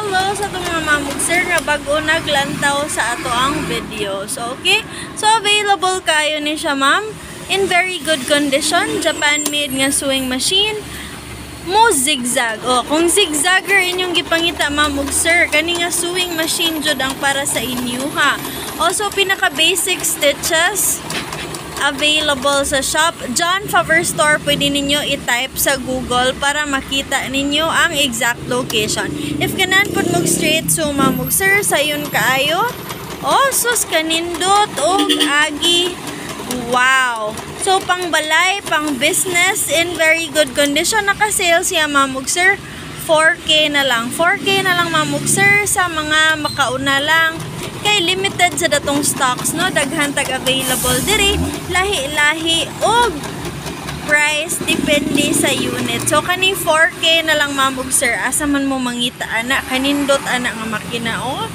hello sa itong mga mamog sir nga bago naglantaw sa ato ang video. So, okay? So, available kayo ni siya, ma'am. In very good condition. Japan-made nga sewing machine. Mo zigzag. O, kung zigzagger inyong gipangita, mamog sir, kani nga sewing machine jud ang para sa inyo, ha? Also, pinaka-basic stitches available sa shop. John Favor Store, pwede ninyo i-type sa Google para makita ninyo ang exact location. If kanan po mong straight, so mamog sir, sayon kaayo. Oh, sus kanindot, oh, agi. Wow! So, pang balay, pang business, in very good condition. Naka-sale siya, mamog sir. 4K na lang. 4K na lang, mamog sir, sa mga makauna lang. Kay limited sa datong stocks, no? Daghan tag available diri, lahi-lahi og price depende sa unit. So kani 4K na lang, mamog sir, asa man mo mangita ana, kanindot ana nga makina, oh.